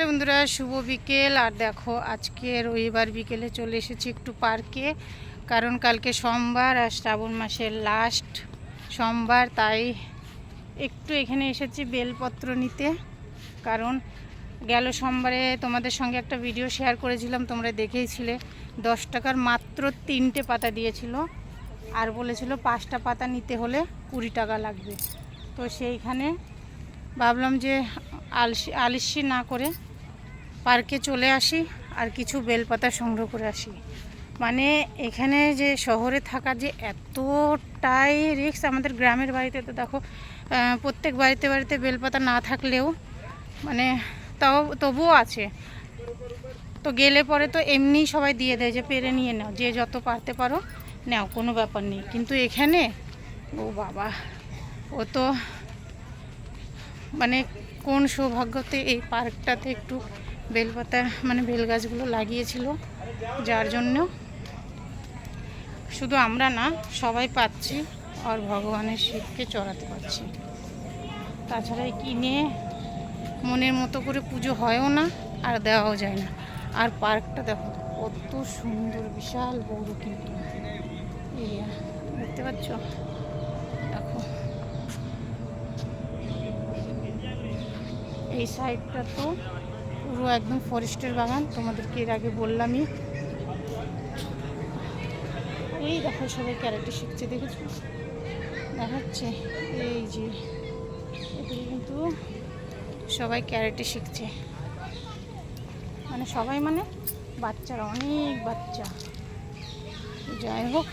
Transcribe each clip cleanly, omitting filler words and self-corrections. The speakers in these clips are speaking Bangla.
বন্ধুরা, শুভ বিকেল। আর দেখো আজকে রবিবার বিকেলে চলে এসেছি একটু পার্কে, কারণ কালকে সোমবার আর শ্রাবণ মাসের লাস্ট সোমবার, তাই একটু এখানে এসেছি বেলপত্র নিতে। কারণ গেল সোমবারে তোমাদের সঙ্গে একটা ভিডিও শেয়ার করেছিলাম, তোমরা দেখেইছিলে। 10 টাকার মাত্র 3টে পাতা দিয়েছিল, আর বলেছিল 5টা পাতা নিতে হলে 20 টাকা লাগবে। তো সেইখানে ভাবলাম যে আলসি না করে পার্কে চলে আসি আর কিছু বেলপাতা সংগ্রহ করে আসি। মানে এখানে যে শহরে থাকা যে এতটাই রিস্ক। আমাদের গ্রামের বাড়িতে তো দেখো প্রত্যেক বাড়িতে বাড়িতে বেলপাতা না থাকলেও মানে তবুও আছে। তো গেলে পরে তো এমনি সবাই দিয়ে দেয় যে পেরে নিয়ে নাও, যে যত পারতে পারো নাও, কোনো ব্যাপার নেই। কিন্তু এখানে ও বাবা, ও তো মানে কোন সৌভাগ্যতে এই পার্কটাতে একটু বেলপাতা মানে বেল গাছগুলো লাগিয়েছিল, যার জন্য শুধু আমরা না সবাই পাচ্ছি আর ভগবানের শিবকে চড়াতে পারছি। তাছাড়া কিনে মনের মতো করে পুজো হয়ও না আর দেওয়াও যায় না। আর পার্কটা দেখো কত সুন্দর, বিশাল বড় কিন্তু এরিয়া, দেখতে পাচ্ছ? দেখো এই সাইডটা তো পুরো একদম ফরেস্টের বাগান, তোমাদেরকে এর আগে বললামই। এই দেখো সবাই ক্যারেটে শিখছে, দেখেছো? দেখাচ্ছে এই যে এদিকে কিন্তু সবাই ক্যারেটে শিখছে। মানে সবাই মানে বাচ্চারা, অনেক বাচ্চা। যাই হোক,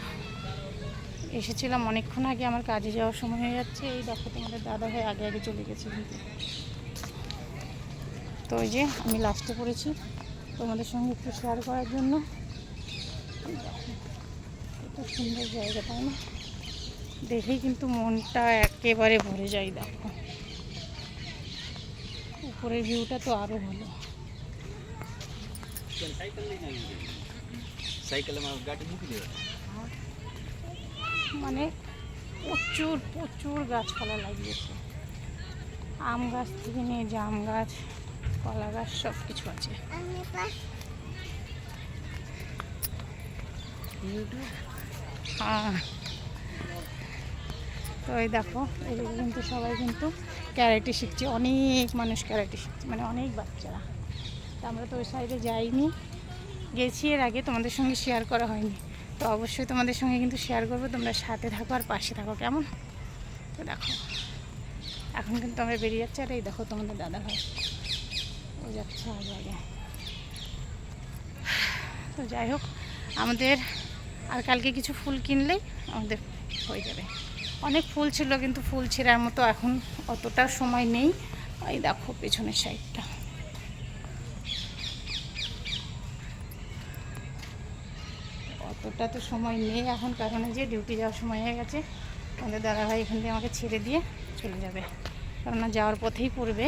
এসেছিলাম অনেকক্ষণ আগে, আমার কাজে যাওয়ার সময় হয়ে যাচ্ছে। এই দেখো তোমাদের দাদা ভাই আগে আগে চলে গেছে কিন্তু। তো ওই যে আমি লাস্টে পড়েছি তোমাদের সঙ্গে একটু শেয়ার করার জন্য। কত সুন্দর জায়গা, তাই না? দেখেই কিন্তু মনটা একেবারে ভরে যায়। দেখো উপরের ভিউটা তো আরো ভালো। মানে প্রচুর প্রচুর গাছপালা লাগিয়েছে, আম গাছ থেকে নিয়ে জাম গাছ, কলা গাছ, সব কিছু আছে। হ্যাঁ, তো এই দেখো এদিকে কিন্তু সবাই কিন্তু ক্যারেটে শিখছে, অনেক মানুষ ক্যারেটে শিখছে, মানে অনেক বাচ্চারা। তো আমরা তো ওই সাইডে যাইনি, গেছি এর আগে, তোমাদের সঙ্গে শেয়ার করা হয়নি। তো অবশ্যই তোমাদের সঙ্গে কিন্তু শেয়ার করবো, তোমরা সাথে থাকো আর পাশে থাকো, কেমন? তো দেখো এখন কিন্তু আমরা বেরিয়ে যাচ্ছি। আর এই দেখো তোমাদের দাদা ভাই ও যাচ্ছে আগে আগে। তো যাই হোক, আমাদের আর কালকে কিছু ফুল কিনলেই আমাদের হয়ে যাবে। অনেক ফুল ছিল কিন্তু ফুল ছেঁড়ার মতো এখন অতটা সময় নেই। এই দেখো পেছনের সাইডটা, অতটা তো সময় নেই এখন, কারণ যে ডিউটি যাওয়ার সময় হয়ে গেছে। আমাদের দাদাভাই এখান থেকে আমাকে ছেড়ে দিয়ে চলে যাবে, কেননা যাওয়ার পথেই পড়বে।